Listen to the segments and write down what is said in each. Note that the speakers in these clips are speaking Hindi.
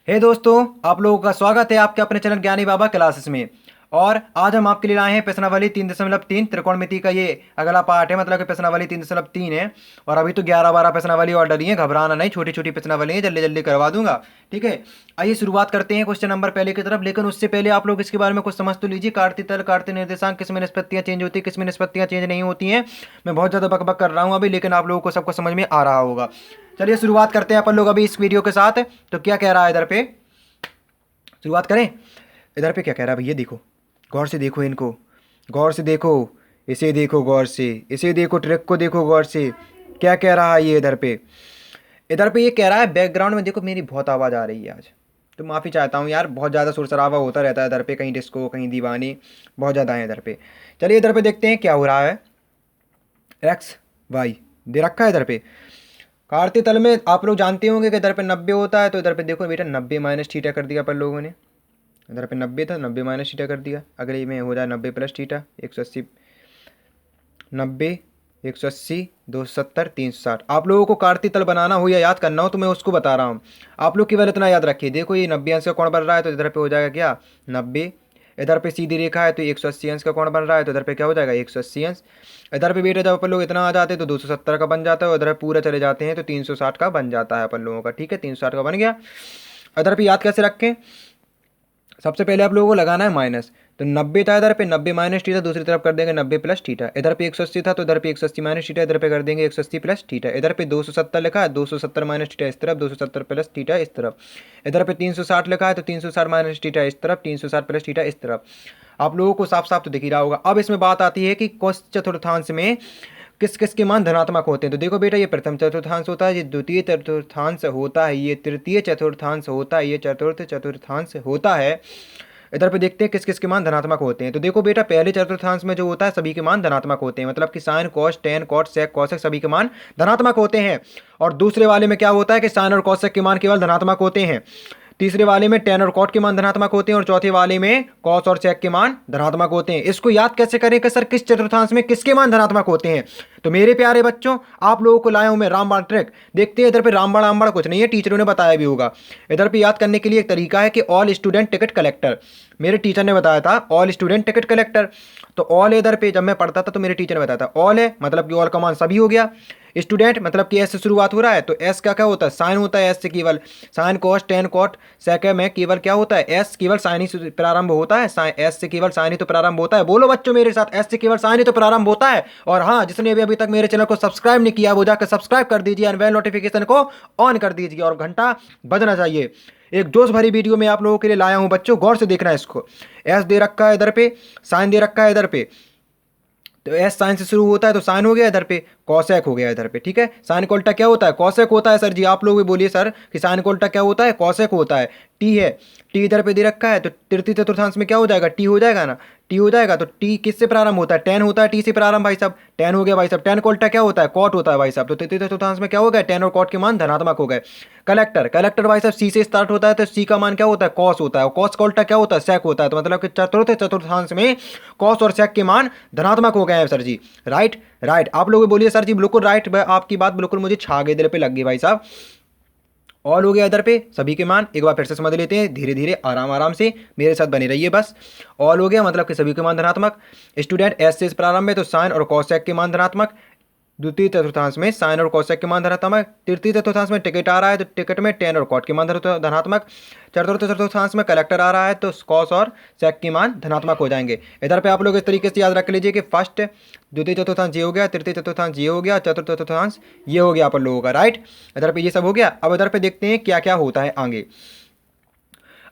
हे दोस्तों, आप लोगों का स्वागत है आपके अपने चैनल ज्ञानी बाबा क्लासेस में। और आज हम आपके लिए लाए हैं प्रश्नावली 3.3 त्रिकोणमिति का ये अगला पार्ट है। मतलब कि प्रश्नावली 3.3 है और अभी तो 11-12 प्रश्नावली और डली है। घबराना नहीं, छोटी छोटी प्रश्नावली है, जल्दी जल्दी करवा दूंगा। ठीक है, आइए शुरुआत करते हैं क्वेश्चन नंबर पहले की तरफ। लेकिन उससे पहले आप लोग इसके बारे में कुछ समझ तो लीजिए। काटती तल, काटती निर्देशांक, किसमें निष्पत्तियाँ चेंज होती है, किसमें निष्पत्तियाँ चेंज नहीं होती हैं। मैं बहुत ज़्यादा बकबक कर रहा हूँ अभी, लेकिन आप लोगों को सबको समझ में आ रहा होगा। चलिए शुरुआत करते हैं अपन लोग अभी इस वीडियो के साथ। तो क्या कह रहा है इधर पे, शुरुआत करें। इधर पे क्या कह रहा है भैया, देखो गौर से, देखो इनको गौर से देखो, इसे देखो गौर से, इसे देखो, ट्रिक को देखो गौर से। क्या कह रहा है ये इधर पे ये कह रहा है बैकग्राउंड में देखो मेरी बहुत आवाज़ आ रही है आज, तो माफ़ी चाहता हूँ यार। बहुत ज़्यादा शोर शराबा होता रहता है इधर पे, कहीं डिस्को कहीं दीवानी, बहुत ज़्यादा है इधर पे। चलिए इधर पे देखते हैं क्या हो रहा है। एक्स वाई दे रखा है इधर पे। कार्तीय तल में आप लोग जानते होंगे कि इधर पे 90 होता है, तो इधर पे देखो बेटा 90 माइनस थीटा कर दिया अपन लोगों ने। इधर पे 90 था, 90 माइनस थीटा कर दिया। अगले में हो जाए 90 प्लस थीटा, 180, 90, 180, 270, 360। आप लोगों को कार्तीय तल बनाना हो या याद करना हो तो मैं उसको बता रहा हूँ। आप लोग केवल इतना याद रखिए, देखो ये 90 अंश का कोण बन रहा है, तो इधर पे हो जाएगा क्या 90। इधर पे सीधी रेखा है तो 180 अंश का कोण बन रहा है, तो इधर पे क्या हो जाएगा 180 अंश। इधर पे बेटा जब अपन लोग इतना आ जाते हैं तो 270 का बन जाता है, और इधर पूरा चले जाते हैं तो 360 का बन जाता है अपन लोगों का। ठीक है, 360 का बन गया। इधर पे याद कैसे रखें, सबसे पहले आप लोगों को लगाना है माइनस। तो 90 था इधर पे, 90 माइनस थीटा, दूसरी तरफ कर देंगे 90 प्लस थीटा। इधर पे 180 था तो इधर पे 180 माइनस थीटा, इधर पे कर देंगे 180 प्लस थीटा। इधर पे 270 लिखा है, 270 माइनस थीटा इस तरफ, 270 प्लस थीटा इस तरफ। इधर पे 360 लिखा है तो 360 माइनस थीटा इस तरफ, 360 प्लस थीटा इस तरफ। आप लोगों को साफ साफ तो दिख ही रहा होगा। अब इसमें बात आती है कि कोस चतुर्थांश में किस किस के मान धनात्मक होते हैं। तो देखो बेटा, ये प्रथम चतुर्थांश होता है, ये द्वितीय चतुर्थांश होता है, ये तृतीय चतुर्थांश होता है, ये चतुर्थ चतुर्थांश होता है। इधर पे देखते हैं किस किस के मान धनात्मक होते हैं। तो देखो बेटा, पहले चतुर्थांश में जो होता है सभी के मान धनात्मक होते हैं, मतलब कि sine cos tan cot sec cosec सभी के मान धनात्मक होते हैं। और दूसरे वाले में क्या होता है कि साइन और कॉसेक के मान केवल धनात्मक होते हैं। तीसरे वाले में टेन और कॉट के मान धनात्मक होते हैं, और चौथे वाले में कॉस और सेक के मान धनात्मक होते हैं। इसको याद कैसे करें कि सर किस चतुर्थांश में किसके मान धनात्मक होते हैं। तो मेरे प्यारे बच्चों, आप लोगों को लाया हूं मैं रामबाण ट्रिक। देखते हैं इधर पे रामबाण आमबाण कुछ नहीं है, टीचरों ने बताया भी होगा। इधर पे याद करने के लिए एक तरीका है कि ऑल स्टूडेंट टिकट कलेक्टर, मेरे टीचर ने बताया था ऑल स्टूडेंट टिकट कलेक्टर। तो ऑल इधर पे जब मैं पढ़ता था तो मेरे टीचर ने बताया था ऑल है मतलब कि ऑल का मान सभी हो गया। स्टूडेंट मतलब कि एस से शुरुआत हो रहा है, तो एस क्या क्या होता है, साइन होता है। एस से केवल sine cos tan cot sec में केवल क्या होता है, एस केवल साइन ही से प्रारंभ होता है। एस से केवल साइन ही तो प्रारंभ होता है। बोलो बच्चों मेरे साथ, एस से केवल साइन ही तो प्रारंभ होता है। और हाँ, जिसने भी अभी तक मेरे चैनल को सब्सक्राइब नहीं किया वो जाकर सब्सक्राइब कर दीजिए, और बेल नोटिफिकेशन को ऑन कर दीजिए, और घंटा बजना चाहिए। एक जोश भरी वीडियो में आप लोगों के लिए लाया हूं बच्चों, गौर से देखना है इसको। एस दे रखा है इधर पे, साइन दे रखा है इधर पे, तो एस साइन से शुरू होता है तो साइन हो गया इधर पे, कॉसेक हो गया इधर पे। ठीक है, साइन का उल्टा क्या होता है, कॉसेक होता है। सर जी आप लोग भी बोलिए सर कि साइन का उल्टा क्या होता है, कॉसेक होता है। टी है, टी इधर पे दे रखा है, तो तृतीय चतुर्थांश में क्या हो जाएगा, टी हो जाएगा ना। टी हो जाएगा तो टी किससे प्रारंभ होता है, टेन होता है टी से प्रारंभ भाई साहब। टेन हो गया भाई साहब, टेन का उल्टा क्या होता है, कॉट होता है भाई साहब। तो तृतीय चतुर्थांश में क्या हो गया, टेन और कॉट के मान धनात्मक हो गए। कलेक्टर, कलेक्टर भाई साहब सी से स्टार्ट होता है, तो सी का मान क्या होता है, कॉस होता है, और कॉस का उल्टा क्या होता है, सेक होता है। तो मतलब कि चतुर्थ चतुर्थांश में कॉस और सेक के मान धनात्मक हो गए हैं सर जी। राइट राइट, आप लोग बोलिए सर जी बिल्कुल राइट। आपकी बात बिल्कुल मुझे छा गई, दिल पे लग गई भाई साहब। ऑल हो गया इधर पे, सभी के मान एक बार फिर से समझ लेते हैं, धीरे धीरे आराम आराम से मेरे साथ बने रहिए बस। ऑल हो गया मतलब कि सभी के मान धनात्मक। स्टूडेंट एस से प्रारंभ में, तो साइन और कॉसेक के मान धनात्मक। द्वितीय चतुर्थांश में साइन और कॉसेक के मान धनात्मक। तृतीय चतुर्थांश में टिकट आ रहा है तो टिकट में टेन और कॉट के मान धनात्मक। चतुर्थ चतुर्थांश में कलेक्टर आ रहा है तो कॉस और सेक के मान धनात्मक हो जाएंगे। इधर पे आप लोग इस तरीके से याद रख लीजिए कि फर्स्ट द्वितीय चतुर्थांश ये हो गया, तृतीय चतुर्थांश ये हो गया, चतुर्थ चतुर्थांश ये हो गया अपन लोगों का। राइट, इधर पे ये सब हो गया। अब इधर पे देखते हैं क्या क्या होता है आगे।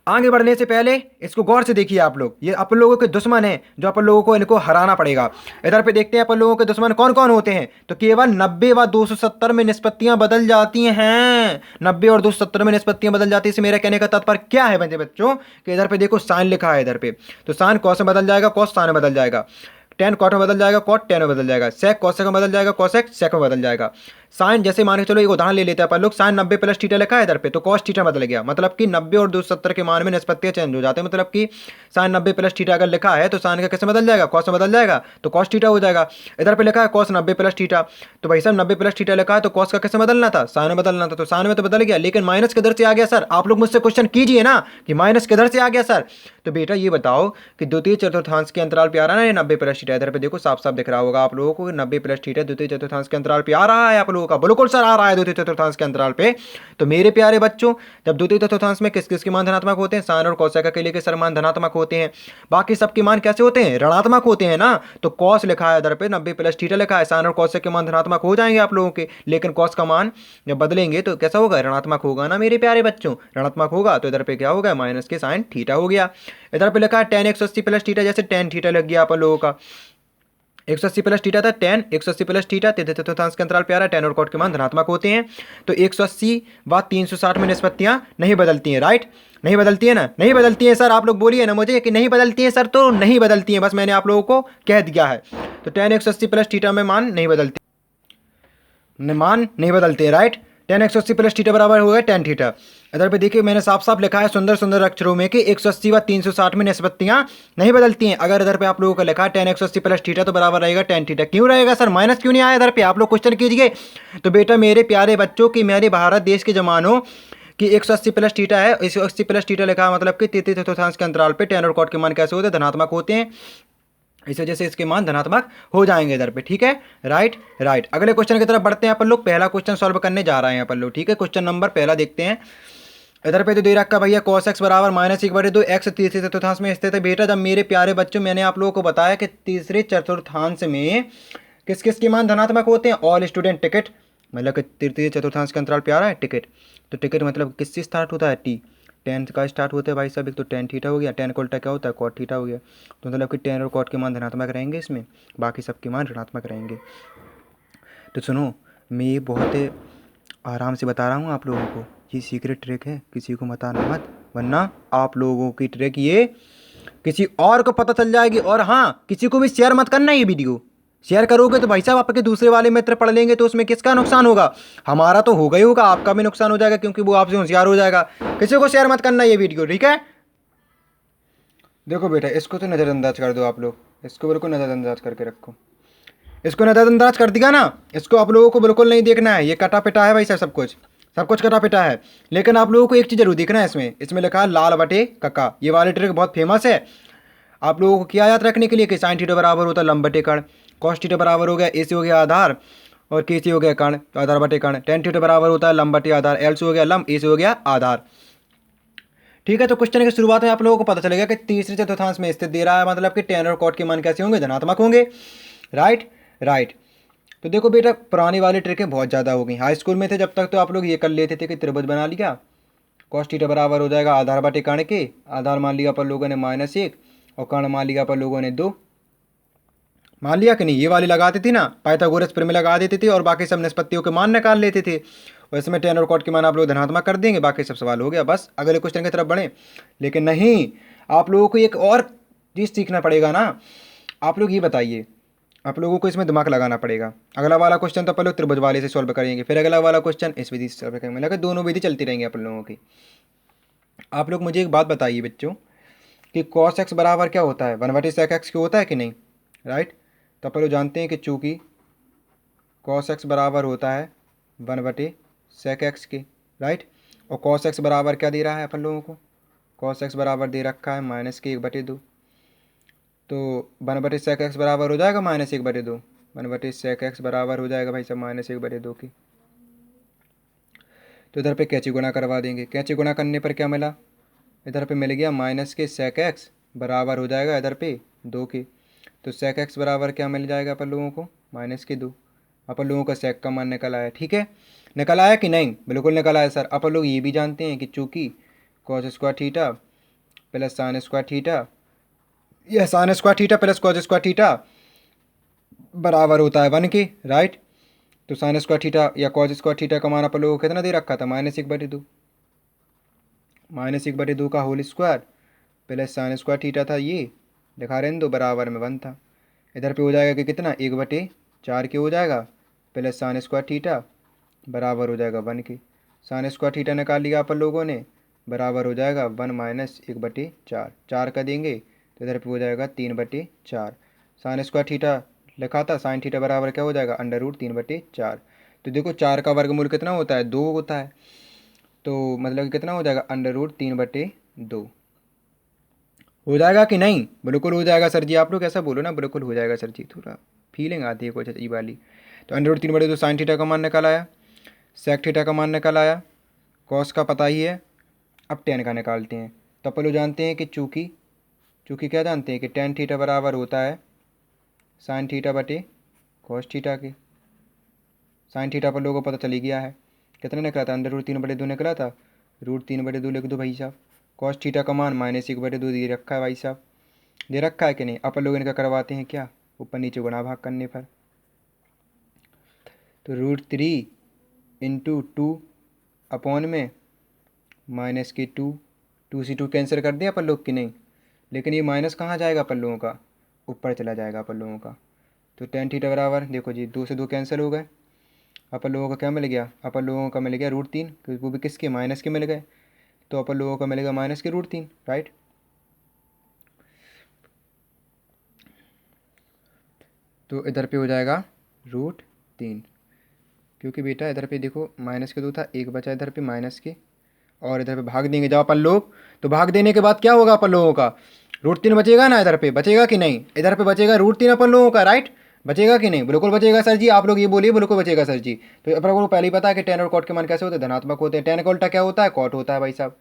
आगे बढ़ने से पहले इसको गौर से देखिए आप लोग, ये अपन लोगों के दुश्मन हैं जो अपन लोगों को इनको हराना पड़ेगा। इधर पे देखते हैं अपन लोगों के दुश्मन कौन कौन होते हैं। तो केवल 90 व 270 में निष्पत्तियां बदल जाती हैं। 90 और 270 में निष्पत्तियां बदल जाती है। इससे मेरा कहने का तात्पर्य क्या है बच्चे बच्चों, कि इधर पे देखो साइन लिखा है इधर पे, तो साइन कॉस में बदल जाएगा, कॉस साइन में बदल जाएगा। टेन कॉट में बदल जाएगा, कॉट टेन में बदल जाएगा। सेक कॉसेक में बदल जाएगा, कॉसेक सेक में बदल जाएगा। साइन, जैसे मान के चलो एक उदाहरण ले लेते हैं अपन लोग, साइन 90 प्लस थीटा लिखा है इधर पे, तो कॉस थीटा बदल गया, मतलब कि 90 और 270 के मान में निष्पत्तियां चेंज हो जाते हैं, मतलब कि साइन 90 प्लस थीटा अगर लिखा है तो साइन का कैसे बदल जाएगा, कॉस में बदल जाएगा, तो कॉस थीटा हो जाएगा। इधर पे लिखा है कॉस 90 प्लस थीटा, तो भाई साहब 90 प्लस थीटा लिखा है तो कॉस का कैसे बदलना था, साइन में बदलना था, तो साइन में तो बदल गया, लेकिन माइनस किधर से आ गया सर, आप लोग मुझसे क्वेश्चन कीजिए ना कि माइनस किधर से आ गया सर। तो बेटा ये बताओ कि द्वितीय चतुर्थांश के अंतराल पे आ रहा है ना 90 प्लस थीटा, इधर पे देखो साफ साफ दिख रहा होगा आप लोगों को 90 प्लस थीटा द्वितीय चतुर्थांश के अंतराल पे आ रहा है आप लोगों का, बिल्कुल सर आ रहा है द्वितीय चतुर्थांश के अंतराल पे। तो मेरे प्यारे बच्चों, जब द्वितीय चतुर्थांश में किस किस के मान धनात्मक होते हैं, साइन और कोसेक अकेले के सर मान धनात्मक होते हैं, बाकी सबके मान कैसे होते हैं, ऋणात्मक होते हैं ना। तो कॉस लिखा है इधर पे 90 प्लस थीटा लिखा है, साइन और कोसेक के मान धनात्मक हो जाएंगे आप लोगों के, लेकिन कॉस का मान जब बदलेंगे तो कैसा होगा, ऋणात्मक होगा ना मेरे प्यारे बच्चों, ऋणात्मक होगा, तो इधर पे क्या होगा, माइनस के साइन थीटा हो गया। इधर पे लिखा है tan 180 प्लस थीटा, जैसे tan थीटा लग गया अपन लोगों का, 180 प्लस थीटा था, tan 180 प्लस थीटा तृतीय चतुर्थांश के अंतराल पे आ रहा है, tan और cot के मान धनात्मक होते हैं, तो 180 व 360 में निष्पत्तियां नहीं बदलती हैं, राइट, नहीं बदलती है ना, नहीं बदलती है सर, आप लोग बोलिए ना मुझे कि नहीं बदलती है सर, तो नहीं बदलती है, बस मैंने आप लोगों को कह दिया है। तो tan 180 प्लस थीटा में मान नहीं बदलती, मान नहीं बदलते हैं, राइट, tan 180 प्लस थीटा बराबर हो गया tan थीटा। इधर पे देखिए मैंने साफ साफ लिखा है सुंदर सुंदर अक्षरों में कि 180 व 360 में निष्पत्तियां नहीं बदलती हैं। अगर इधर पे आप लोगों को लिखा है tan 180 प्लस थीटा तो बराबर रहेगा tan थीटा, क्यों रहेगा सर, माइनस क्यों नहीं आया इधर पे, आप लोग क्वेश्चन कीजिए। तो बेटा मेरे प्यारे बच्चों की मेरे भारत देश के जमानों कि 180 प्लस थीटा है, 180 प्लस थीटा लिखा है, मतलब कि तृतीय चतुर्थांश के अंतराल पे tan और cot के मान कैसे होते हैं, धनात्मक होते हैं, इस वजह से इसके मान धनात्मक हो जाएंगे इधर पे, ठीक है, राइट राइट। अगले क्वेश्चन की तरफ बढ़ते हैं अपन लोग, पहला क्वेश्चन सॉल्व करने जा रहे हैं अपन लोग, ठीक है, क्वेश्चन नंबर पहला देखते हैं। इधर पे तो दे रखा भैया cos x बराबर -1/2 x तीसरे चतुर्थांश में स्थित है। बेटा जब मेरे प्यारे बच्चों मैंने आप लोगों को बताया कि तीसरे चतुर्थांश में किस किस के मान धनात्मक होते हैं, ऑल स्टूडेंट टिकट, मतलब कि तृतीय चतुर्थांश के अंतराल पे आ रहा है टिकट, तो टिकट मतलब किससे स्टार्ट होता है, टी, टेन का स्टार्ट होता है भाई साहब, एक तो tan थीटा हो गया, tan को उल्टा क्या होता है cot थीटा हो गया, तो मतलब कि tan और cot के मान धनात्मक रहेंगे इसमें, बाकी सबके मान ऋणात्मक रहेंगे। तो सुनो मैं ये बहुत आराम से बता रहा हूँ आप लोगों को, ये सीक्रेट ट्रिक है, किसी को बताना मत, वरना आप लोगों की ट्रिक ये किसी और को पता चल जाएगी। और हाँ, किसी को भी शेयर मत करना ये वीडियो, शेयर करोगे तो भाई साहब आपके दूसरे वाले मित्र पढ़ लेंगे तो उसमें किसका नुकसान होगा, हमारा तो होगा ही होगा, आपका भी नुकसान हो जाएगा क्योंकि वो आपसे होशियार हो जाएगा। किसी को शेयर मत करना ये वीडियो, ठीक है। देखो बेटा इसको तो नज़रअंदाज कर दो आप लोग, इसको बिल्कुल नज़रअंदाज करके रखो, इसको नज़रअंदाज कर दिया ना, इसको आप लोगों को बिल्कुल नहीं देखना है, ये कटा पिटा है भाई साहब, सब कुछ कटा पिटा है, लेकिन आप लोगों को एक चीज़ जरूर देखना है, इसमें लिखा है लाल बटे कक्का, ये वाली ट्रिक बहुत फेमस है आप लोगों को क्या याद रखने के लिए कि साइन थीटा बराबर होता है लंब बटे कर्ण, कॉस थीटा बराबर हो गया ए से हो गया आधार और के से हो गया कर्ण, तो आधार बटे कर्ण, टेन थीटा बराबर होता है लंब बटे आधार, एल से हो गया लंब, ए से हो गया आधार, ठीक है। तो क्वेश्चन की शुरुआत में आप लोगों को पता चलेगा कि तीसरे चतुर्थांश में स्थित दे रहा है, मतलब कि tan और cot के मान कैसे होंगे, धनात्मक होंगे, राइट राइट। तो देखो बेटा पुरानी वाली ट्रिकें बहुत ज़्यादा हो गई, हाई स्कूल में थे जब तक तो आप लोग ये कर लेते थे कि त्रिभुज बना लिया, cos थीटा बराबर हो जाएगा आधार बटे कर्ण के, आधार मान लिया पर लोगों ने -1 और कर्ण मान लिया पर लोगों ने 2, मान लिया कि नहीं, ये वाली लगाती थी ना, पाइथागोरस प्रमेय लगा देती थी और बाकी सब निष्पत्तियों के मान निकाल लेते थे, और इसमें tan और cot के मान आप लोग धनात्मक कर देंगे, बाकी सब सवाल हो गया, बस अगले क्वेश्चन की तरफ बढ़ें। लेकिन नहीं, आप लोगों को एक और चीज़ सीखना पड़ेगा ना, आप लोग ये बताइए, आप लोगों को इसमें दिमाग लगाना पड़ेगा। अगला वाला क्वेश्चन तो अपन लोग त्रिभुज वाले से सॉल्व करेंगे, फिर अगला वाला क्वेश्चन इस विधि से सॉल्व करेंगे, मतलब दोनों विधि चलती रहेंगी अपन लोगों की। आप लोग मुझे एक बात बताइए बच्चों कि cos x बराबर क्या होता है, 1/sec x क्यों होता है कि नहीं, राइट। तो अपन लोग जानते हैं कि चूँकि cos x बराबर होता है 1/sec x के, राइट, और cos x बराबर क्या दे रहा है अपन लोगों को, cos x बराबर दे रखा है -1/2, तो 1/sec x बराबर हो जाएगा -1/2, 1/sec x बराबर हो जाएगा भाई साहब -1/2 की। तो इधर पे कैंची गुणा करवा देंगे, कैंची गुणा करने पर क्या मिला, इधर पे मिल गया -sec x बराबर हो जाएगा इधर पे 2 के, तो sec x बराबर क्या मिल जाएगा अपन लोगों को -2, अपन लोगों का sec का मान निकल आया, ठीक है, निकल आया कि नहीं, बिल्कुल निकल आया सर। अपन लोग ये भी जानते हैं कि चूँकि cos square theta plus sine square theta या sine square theta plus cos square theta बराबर होता है 1 के, राइट। तो साइन स्क्वायर थीटा या cos स्क्वायर थीटा का मान अपन लोगों को कितना दे रखा था, -1/2, -1/2 का whole square plus sine square theta था, ये दिखा रहे हैं दो बराबर में 1 था। इधर पे हो जाएगा कि कितना 1/4 के हो जाएगा प्लस साइन स्क्वायर थीटा बराबर हो जाएगा 1 के। साइन स्क्वायर थीटा निकाल लिया अपन लोगों ने, बराबर हो जाएगा 1 माइनस 1/4। 4 का देंगे तो इधर पे हो जाएगा 3/4। साइन स्क्वायर थीटा लिखा था, साइन थीटा बराबर क्या हो जाएगा, √3/4। तो देखो 4 का वर्गमूल कितना होता है, 2 होता है। तो मतलब कि कितना हो जाएगा, √3/2 हो जाएगा कि नहीं। बिल्कुल हो जाएगा सर जी, आप लोग ऐसा बोलो ना, बिल्कुल हो जाएगा सर जी, थोड़ा फीलिंग आती है कुछ अजीब वाली। तो √3/2 साइन थीटा का मान निकल आया, सेक थीटा का मान निकल आया, कॉस का पता ही है। अब टेन का निकालते हैं। तो अपन लोग जानते हैं कि चूँकि चूँकि क्या जानते हैं कि टेन थीटा बराबर होता है साइन थीटा बटे कॉस थीटा के। साइन थीटा पर लोगों को पता चली गया है, कितना निकला था, √3/2 निकला था। √3/2 लिख दो भाई साहब। कॉस थीटा का मान -1/2 दे रखा है भाई साहब, दे रखा है कि नहीं। अपन लोग इनका करवाते हैं क्या, ऊपर नीचे गुणा भाग करने पर। तो √3 × 2 अपॉन में -2, 2 से 2 कैंसिल कर दिया अपन लोग कि नहीं। लेकिन ये माइनस कहाँ जाएगा अपन लोगों का, ऊपर चला जाएगा अपन लोगों का। तो टेन थीटा बराबर देखो जी, 2 से 2 कैंसिल हो गए। अपन लोगों का क्या मिल गया, अपन लोगों का मिल गया √3, क्योंकि वो भी किसके, माइनस के मिल गए। तो अपन लोगों का मिलेगा माइनस के √3, राइट। तो इधर पे हो जाएगा √3, क्योंकि बेटा इधर पे देखो माइनस के 2 था, एक बचा इधर पे माइनस के, और इधर पे भाग देंगे जब अपन लोग। तो भाग देने के बाद क्या होगा अपन लोगों का, √3 बचेगा ना, इधर पे बचेगा कि नहीं, इधर पे बचेगा √3 अपन लोगों का, राइट। बचेगा कि नहीं, बिल्कुल बचेगा सर जी, आप लोग ये बोलिए बिल्कुल बचेगा सर जी। तो अपन लोगों को पहले ही पता है कि टेन और कॉट के मान कैसे होते हैं, धनात्मक होते हैं। टेन का उल्टा क्या होता है, कॉट होता है भाई साहब।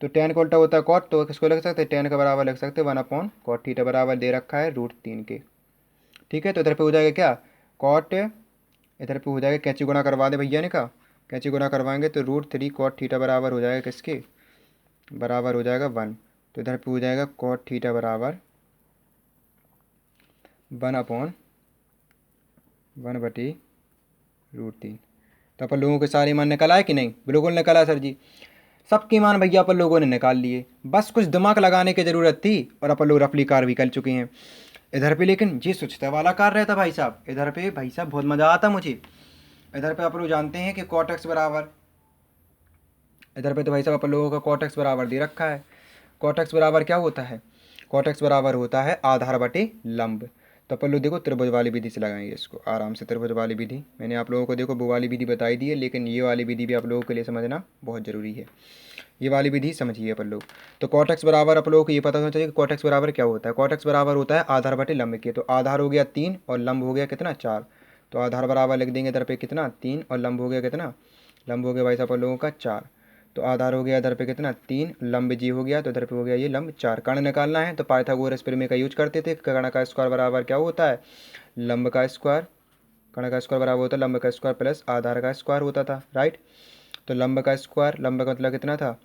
तो टेन का उल्टा होता है कॉट, तो किसको लिख सकते हैं, टेन के बराबर लिख सकते हैं 1/cot थीटा बराबर दे रखा है √3 के। ठीक है, तो इधर पे हो जाएगा क्या, कॉट, इधर पे हो जाएगा, कैंची गुना करवा दे भैया ने कहा, कैंची गुना करवाएंगे तो √3 cot थीटा बराबर हो जाएगा किसके, बराबर हो जाएगा 1। तो इधर पे हो जाएगा cot थीटा बराबर 1/1/√3। तो अपन लोगों के सारे मान निकल आए कि नहीं, बिल्कुल निकल आया सर जी। सबके मान भैया अपन लोगों ने निकाल लिए, बस कुछ दिमाग लगाने की ज़रूरत थी, और अपन लोग रफली कार भी कर चुके हैं इधर पे। लेकिन ये सोचता वाला कार रहता भाई साहब, इधर पे भाई साहब बहुत मज़ा आता मुझे। इधर पे आप लोग जानते हैं कि cot x बराबर, इधर पे तो भाई साहब अपन लोगों का cot x बराबर दे रखा है। cot x बराबर क्या होता है, cot x बराबर होता है आधार बटे लंब। तो अपन लोग देखो त्रिभुज वाली विधि से लगाएंगे इसको आराम से। त्रिभुज वाली विधि मैंने आप लोगों को देखो वो वाली विधि बताई दी है, लेकिन ये वाली विधि भी आप लोगों के लिए समझना बहुत ज़रूरी है। ये वाली विधि समझिए अपन लोग। तो cot x बराबर आप लोगों को ये पता होना चाहिए कि cot x बराबर क्या होता है। cot x बराबर होता है आधार बटे लंब के। तो आधार हो गया 3 और लंब हो गया कितना, 4। तो आधार बराबर लिख देंगे इधर पे कितना, 3, और लंब हो गया कितना, लंब हो गया भाई साहब अपन लोगों का 4। तो आधार हो गया इधर पे कितना, 3, लंब जी हो गया, तो इधर पे हो गया ये लंब 4। कर्ण निकालना है तो पाइथागोरस प्रमेय का यूज करते थे। कर्ण का स्क्वायर बराबर क्या होता है, लंब का स्क्वायर। कर्ण का स्क्वायर बराबर होता है लंब का स्क्वायर प्लस आधार का स्क्वायर होता था, राइट। तो लंब का स्क्वायर, लंब का मतलब कितना था,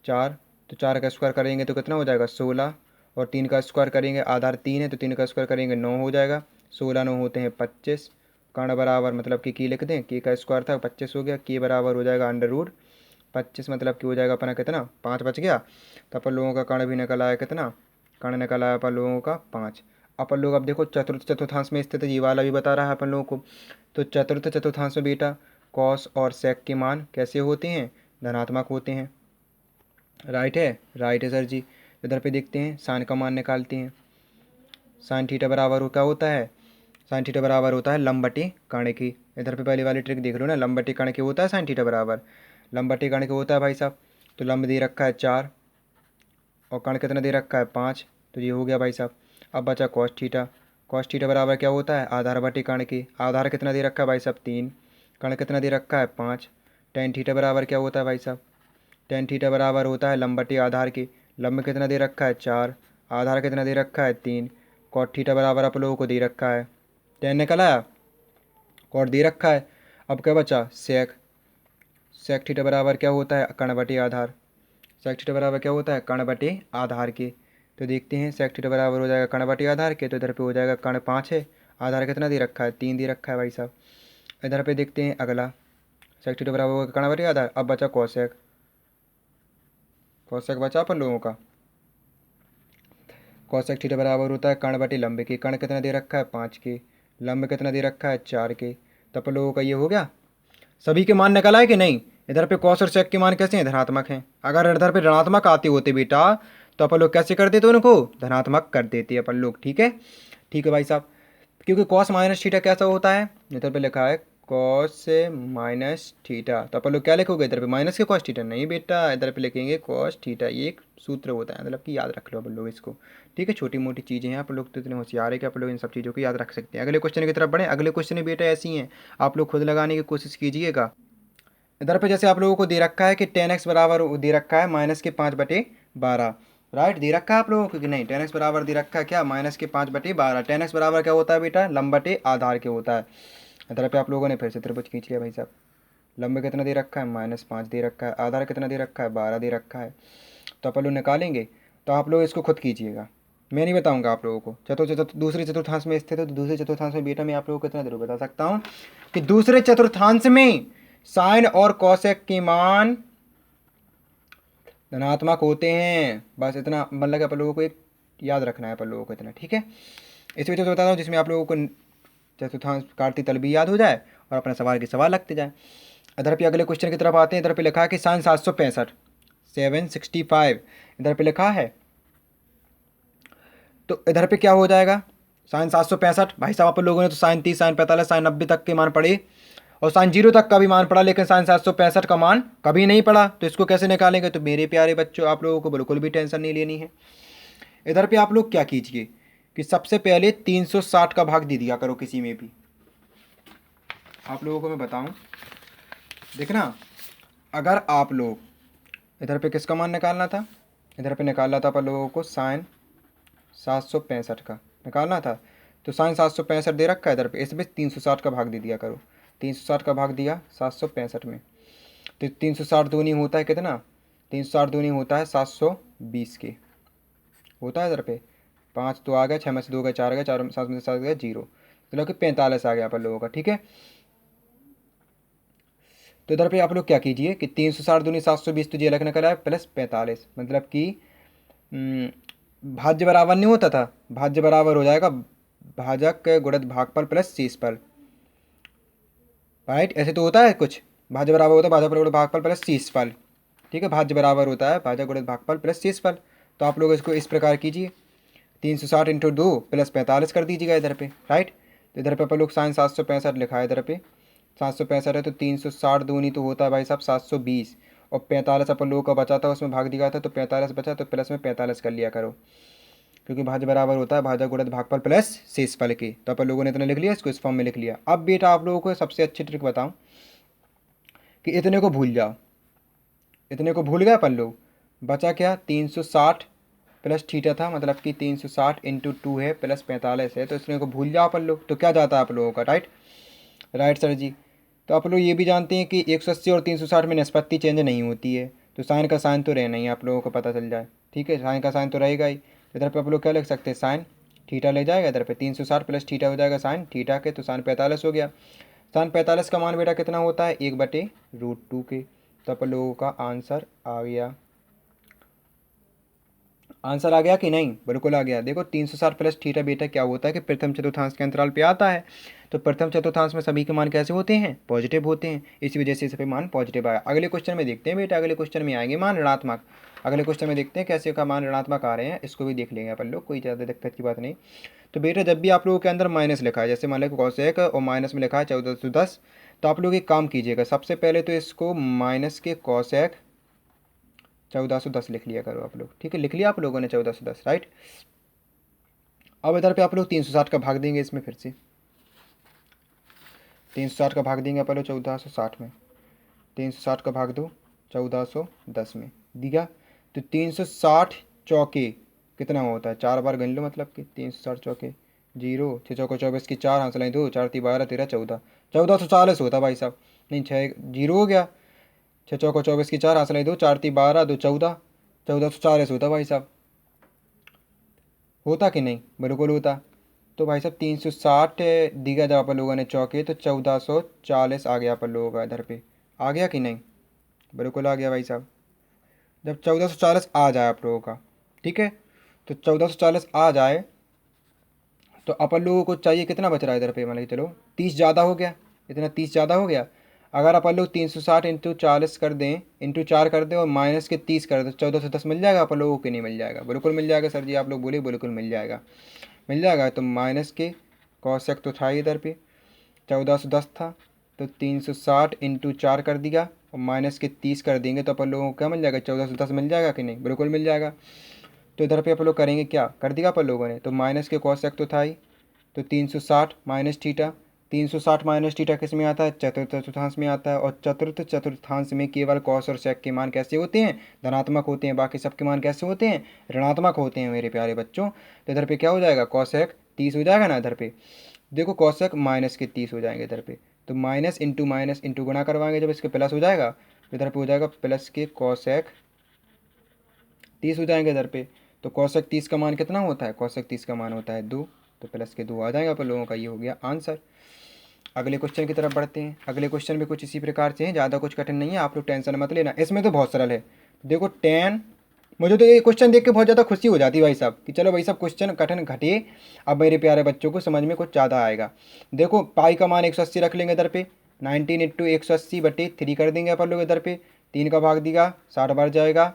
4। तो 4 का स्क्वायर करेंगे तो कितना हो जाएगा, 16। और 3 का स्क्वायर करेंगे, आधार 3 है तो 3 का स्क्वायर करेंगे 9 हो जाएगा। 16 9 होते हैं 25। कर्ण बराबर मतलब कि लिख दें, की का स्क्वायर था 25 हो गया, की बराबर हो जाएगा √25, मतलब कि हो जाएगा अपना कितना, 5 बच गया। तो अपन लोगों का कर्ण भी निकल आया कितना, कर्ण निकल आया अपन लोगों का 5। अपन लोग अब देखो चतुर्थ चतुर्थांश में स्थित है, ये वाला भी बता रहा है अपन लोगों को। तो चतुर्थ चतुर्थांश में बेटा कॉस और सेक के मान कैसे होते हैं, धनात्मक होते हैं, राइट है, राइट है सर जी। इधर पे देखते हैं साइन का मान निकालते हैं। साइन थीटा बराबर क्या होता है, साइन थीटा बराबर होता है लंब बटे कर्ण की। इधर पे पहले वाली ट्रिक देख लो ना, लंब बटे कर्ण के होता है साइन थीटा बराबर, लंब बटे कर्ण के होता है भाई साहब। तो लंब दे रखा है 4 और कर्ण कितना दे रखा है 5, तो ये हो गया भाई साहब। अब बचा कॉस थीटा, कॉस थीटा बराबर क्या होता है आधार बटे कर्ण के। आधार कितना दे रखा है भाई साहब 3, कर्ण कितना दे रखा है 5। टेन थीटा बराबर क्या होता है भाई साहब, टेन थीटा बराबर होता है लंब बटे आधार के। लंब कितना दे रखा है 4, आधार कितना दे रखा है 3। कॉट थीटा बराबर आप लोगों को दे रखा है, टेन निकल आया, कॉट दे रखा है। अब क्या बचा सेक, सेक थीटा बराबर क्या होता है कर्ण बटे आधार। सेक थीटा बराबर क्या होता है कर्ण बटे आधार के। तो देखते हैं सेक थीटा बराबर हो जाएगा कर्ण बटे आधार के, तो इधर पे हो जाएगा कर्ण 5 है, आधार कितना दे रखा है 3 दे रखा है भाई साहब। इधर पे देखते हैं अगला, सेक थीटा बराबर होगा कर्ण बटे आधार। अब बचा कॉसेक, कॉसेक बचा अपन लोगों का। कॉसेक थीटा बराबर होता है कर्ण बटे लंब के। कर्ण कितना दे रखा है 5 के, लंब कितना दे रखा है 4 के। तो अपन लोगों का ये हो गया। सभी के मान निकल आए कि नहीं। इधर पे कॉस और सेक के मान कैसे हैं, धनात्मक हैं। अगर इधर पे ऋणात्मक आते होते बेटा तो अपन लोग कैसे कर देते उनको, धनात्मक कर देते अपन लोग। ठीक है, ठीक है भाई साहब। क्योंकि कॉस माइनस थीटा कैसा होता है, इधर पे लिखा है कॉस माइनस थीटा, तो अपन लोग क्या लिखोगे इधर पे माइनस के कॉस थीटा, नहीं बेटा इधर पे लिखेंगे कॉस थीटा। ये एक सूत्र होता है, मतलब कि याद रख लो अपन लोग इसको। ठीक है, छोटी मोटी चीज़ें हैं, आप लोग तो इतने होशियार है कि आप लोग इन सब चीज़ों को याद रख सकते हैं। अगले क्वेश्चन की तरफ बढ़े। अगले क्वेश्चन बेटा ऐसी हैं, आप लोग खुद लगाने की कोशिश कीजिएगा। इधर पे जैसे आप लोगों को दे रखा है कि 10x बराबर दे रखा है -5/12, राइट। दे रखा है आप लोगों को कि नहीं, 10x बराबर दे रखा है क्या, -5/12। 10x बराबर क्या होता है बेटा, लंब बटे आधार के होता है। इधर पे आप लोगों ने फिर से त्रिभुज खींच लिया भाई साहब। लंब कितना दे रखा है, -5 दे रखा है, आधार कितना दे रखा है, 12 दे रखा है। तो अपन लोग निकालेंगे, तो आप लोग इसको खुद कीजिएगा, मैं नहीं बताऊंगा आप लोगों को। दूसरे चतुर्थांश में स्थित है, तो दूसरे चतुर्थांश में बेटा मैं आप लोगों को कितना जरूर बता सकता हूँ कि दूसरे चतुर्थांश में साइन और कॉसेक के मान धनात्मक होते हैं। बस इतना मतलब कि अपन लोगों को एक याद रखना है अपन लोगों को इतना। ठीक है, इस वजह से बताता हूँ जिसमें आप लोगों को चतुर्थांश काटती तल भी याद हो जाए और अपना सवाल के सवाल लगते जाए। इधर पे अगले क्वेश्चन की तरफ आते हैं। इधर पे लिखा है कि साइन 765 765 इधर पे लिखा है। तो इधर पे क्या हो जाएगा, साइन 765 भाई साहब आप लोगों ने तो साइन 30 साइन 45 साइन 90 तक के मान पढ़े और साइन 0 तक का भी मान पड़ा, लेकिन साइन 765 का मान कभी नहीं पड़ा। तो इसको कैसे निकालेंगे, तो मेरे प्यारे बच्चों आप लोगों को बिल्कुल भी टेंशन नहीं लेनी है। इधर पे आप लोग क्या कीजिए कि सबसे पहले 360 का भाग दे दिया करो किसी में भी। आप लोगों को मैं बताऊं, देखना, अगर आप लोग इधर पे किसका मान निकालना था, इधर पे निकालना था अपन लोगों को साइन 765 का निकालना था। तो साइन 765 दे रखा है इधर पे, इसमें 360 का भाग दे दिया करो। 360 का भाग दिया 765 में, तो 360 दूनी होता है कितना, 360 दूनी होता है 720 के होता है। इधर पे 5 तो आ गया, 6 में से 2 गया 4 गया, 4 में 7 में से 7 गया 0, मतलब कि 45 आ गया अपन लोगों का। ठीक है, तो इधर पे आप लोग क्या कीजिए कि 360 दूनी 720 तो ये अलग निकला है प्लस 45, मतलब कि भाज्य बराबर नहीं होता था, भाज्य बराबर हो जाएगा भाजक गुणित भागफल प्लस शेषफल, राइट। ऐसे तो होता है कुछ, भाज्य बराबर होता है भाजक गुणित भागफल प्लस शेषफल। ठीक है, भाज्य बराबर होता है भाजक गुणित भागफल प्लस शेषफल। तो आप लोग इसको इस प्रकार कीजिए, 360 इंटू 2 प्लस 45 कर दीजिएगा इधर पे, राइट। तो इधर पे अपन लोग साइन 765 लिखा है, इधर पे 765 है, तो 360 दूनी तो होता है भाई साहब 720 और 45 अपन लोगों का बचा था उसमें भाग दिया था, तो 45 बचा, तो प्लस में 45 कर लिया करो, क्योंकि भाज्य बराबर होता है भाजक गुणित भागफल प्लस शेषफल के। तो अपन लोगों ने इतना लिख लिया, इसको इस फॉर्म में लिख लिया। अब बेटा आप लोगों को सबसे अच्छी ट्रिक बताऊं कि इतने को भूल जाओ, इतने को भूल गए अपन लोग, बचा क्या 360 प्लस थीटा था, मतलब कि 360 इंटू 2 है प्लस 45 है, तो इसने को भूल जाओ अपन लोग, तो क्या जाता है आप लोगों का, राइट, राइट सर जी। तो आप लोग ये भी जानते हैं कि 180 और 360 में निष्पत्ति चेंज नहीं होती है, तो साइन का साइन तो रहना ही आप लोगों को पता चल जाए। ठीक है, साइन का साइन तो रहेगा ही। इधर पे आप लोग क्या लिख सकते हैं, साइन थीटा ले जाएगा इधर पे, 360 प्लस थीटा हो जाएगा साइन थीटा के, तो साइन 45 हो गया। साइन 45 का मान बेटा कितना होता है, 1/√2 के। तो अपन लोगों का आंसर आ गया, आंसर आ गया कि नहीं, बिल्कुल आ गया। देखो 360 प्लस थीटा बेटा क्या होता है कि प्रथम चतुर्थांश के अंतराल पे आता है, तो प्रथम चतुर्थांश में सभी के मान कैसे होते हैं, पॉजिटिव होते हैं, इसी वजह से सभी मान पॉजिटिव आया। अगले क्वेश्चन में देखते हैं बेटा, अगले क्वेश्चन में आएंगे मान ऋणात्मक। अगले क्वेश्चन में देखते हैं कैसे का मान ऋणात्मक आ रहे हैं, इसको भी देख लेंगे अपन लोग, कोई ज़्यादा दिक्कत की बात नहीं। तो बेटा जब भी आप लोगों के अंदर माइनस लिखा है, जैसे मान लो कॉसेक और माइनस में लिखा है 1410, तो आप लोग एक काम कीजिएगा, सबसे पहले तो इसको माइनस के कॉसेक 1410 लिख लिया करो आप लोग। ठीक है, लिख लिया आप लोगों ने 1410, राइट। अब इधर पे आप लोग 360 का भाग देंगे इसमें, फिर से 360 का भाग देंगे अपन लोग 1460 में, 360 का भाग दो 1410 में दिया, तो 360 चौके कितना होता है, 4 बार गन लो, मतलब कि 360 चौके 0, 6 चौको 24 की 4 हासिल 2, 4 ती 12 13 14, 1440 होता भाई साहब, नहीं 6 0 हो गया, 6 चौको 24 की 4 हासिल 2, 4 ती 12 2 14, 1440 होता भाई साहब, होता कि नहीं, बिल्कुल होता। तो भाई साहब 360 दिया जब अपन लोगों ने चौके, तो 1440 आ गया अपन लोगों का इधर पे, आ गया कि नहीं, बिल्कुल आ गया भाई साहब। जब 1440 आ जाए आप लोगों का, ठीक है, तो 1440 आ जाए, तो अपन लोगों को चाहिए कितना बच रहा है इधर पे, मान के चलो 30 ज़्यादा हो गया, इतना 30 ज़्यादा हो गया। अगर अपन लोग 360 इंटू 40 कर दें, इंटू 4 कर दें और माइनस के 30 कर दें तो 1410 मिल जाएगा अपन लोगों को, नहीं मिल जाएगा? बिल्कुल मिल जाएगा सर जी, आप लोग बोले बिल्कुल मिल जाएगा, मिल जाएगा। तो माइनस के कॉसेक तो था ही इधर पे, 1410 था, तो 360 इंटू 4 कर दिया और माइनस के 30 कर देंगे तो अपन लोगों को क्या मिल जाएगा? 1410 मिल जाएगा कि नहीं? बिल्कुल मिल जाएगा। तो इधर पे अपन लोग करेंगे क्या, कर दिया अपन लोगों ने, तो माइनस के कॉसेक तो था ही, तो 360 माइनस थीटा, 360 माइनस थीटा किस में आता है? चतुर्थ चतुर्थांश में आता है। और चतुर्थ चतुर्थांश में केवल कॉस और सेक के मान कैसे होते हैं? धनात्मक होते हैं। बाकी सबके मान कैसे होते हैं? ऋणात्मक होते हैं मेरे प्यारे बच्चों। तो इधर पे क्या हो जाएगा? कॉसेक 30 हो जाएगा ना इधर पे, देखो कॉसेक माइनस के 30 हो जाएंगे इधर पे, तो माइनस इंटू गुणा करवाएंगे जब इसके प्लस हो जाएगा, तो इधर पे हो जाएगा प्लस के कॉसेक 30 हो जाएंगे इधर पे। तो कॉसेक 30 का मान कितना होता है? कॉसेक 30 का मान होता है 2, तो प्लस के 2 आ जाएगा अपन लोगों का, ये हो गया आंसर। अगले क्वेश्चन की तरफ बढ़ते हैं। अगले क्वेश्चन भी कुछ इसी प्रकार से हैं, ज़्यादा कुछ कठिन नहीं है, आप लोग टेंशन मत लेना, इसमें तो बहुत सरल है। देखो टेन, मुझे तो ये क्वेश्चन देख के बहुत ज़्यादा खुशी हो जाती है भाई साहब कि चलो भाई साहब क्वेश्चन कठिन घटे, अब मेरे प्यारे बच्चों को समझ में कुछ ज़्यादा आएगा। देखो पाई का मान 180 रख लेंगे इधर पे, 19 इंटू 180/3 कर देंगे अपन लोग इधर पे, 3 का भाग दिया 60 बार जाएगा,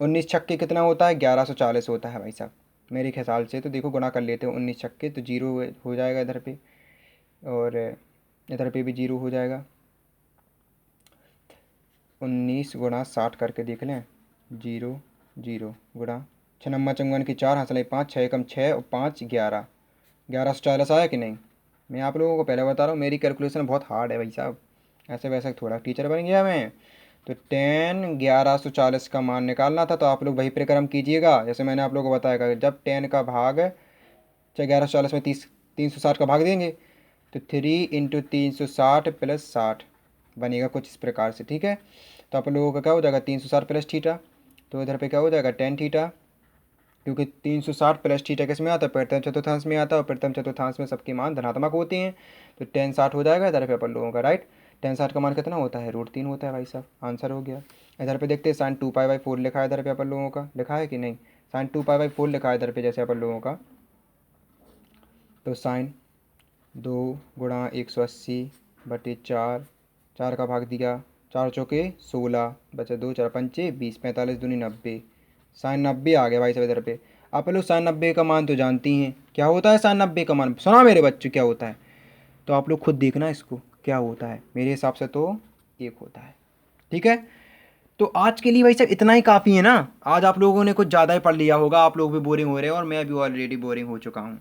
19 छक्के कितना होता है? 1140 होता है भाई साहब मेरे ख्याल से। तो देखो गुणा कर लेते हैं 19 छक्के, तो जीरो हो जाएगा इधर पे, और इधर पे भी जीरो हो जाएगा। 19 गुणा 60 करके देख लें, जीरो जीरो गुणा 6 नम्मा 54 की 4 हंसले 5, 6 कम 6 और 5 11, 1140 आया कि नहीं? मैं आप लोगों को पहले बता रहा हूँ मेरी कैलकुलेशन बहुत हार्ड है भाई साहब, ऐसे वैसे थोड़ा टीचर बन गया मैं। तो 10 1140 का मान निकालना था, तो आप लोग वही प्रक्रम कीजिएगा जैसे मैंने आप लोगों को बताया। जब 10 का भाग, चाहे 1140 में 360 का भाग देंगे, तो 3 इंटू 360 प्लस 60 बनेगा कुछ इस प्रकार से, ठीक है। तो आप लोगों का क्या हो जाएगा? 360 प्लस थीटा, तो इधर पे क्या हो जाएगा? 10 थीटा, क्योंकि 360 प्लस थीटा किस में आता है? प्रथम चतुर्थांश में आता है, और प्रथम चतुर्थांश में सबके मान धनात्मक होते हैं। तो 1060 हो जाएगा इधर पे अपन लोगों का, राइट। 1060 का मान कितना होता है? √3 होता है भाई साहब, आंसर हो गया। इधर पे देखते हैं साइन 2π/4 लिखा है इधर पे अपन लोगों का, लिखा है कि नहीं? साइन 2π/4 लिखा है इधर पे जैसे अपन लोगों का, तो साइन 2 गुणा 180/4, 4 का भाग दिया 4 चौके 16, बचे 2 4 पंचे 20, 45 दूनी 90, साइन 90 आ गया भाई साहब इधर पे। आप लोग साइन 90 का मान तो जानती हैं, क्या होता है साइन 90 का मान? सुना मेरे बच्चों क्या होता है? तो आप लोग खुद देखना इसको क्या होता है, मेरे हिसाब से तो 1 होता है, ठीक है। तो आज के लिए भाई साहब इतना ही काफ़ी है ना, आज आप लोगों ने कुछ ज़्यादा ही पढ़ लिया होगा, आप लोग भी बोरिंग हो रहे हैं और मैं भी ऑलरेडी बोरिंग हो चुका हूँ।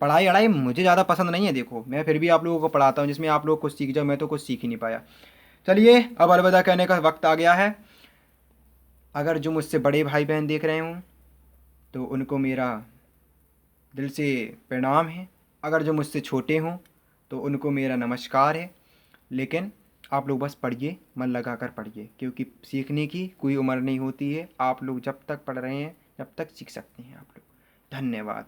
पढ़ाई अढ़ाई मुझे ज़्यादा पसंद नहीं है, देखो मैं फिर भी आप लोगों को पढ़ाता हूँ जिसमें आप लोग कुछ सीख जाओ, मैं तो कुछ सीख ही नहीं पाया। चलिए अब अलविदा कहने का वक्त आ गया है। अगर जो मुझसे बड़े भाई बहन देख रहे हों तो उनको मेरा दिल से प्रणाम है, अगर जो मुझसे छोटे हों तो उनको मेरा नमस्कार है। लेकिन आप लोग बस पढ़िए, मन लगा कर पढ़िए, क्योंकि सीखने की कोई उम्र नहीं होती है। आप लोग जब तक पढ़ रहे हैं जब तक सीख सकते हैं आप लोग। धन्यवाद।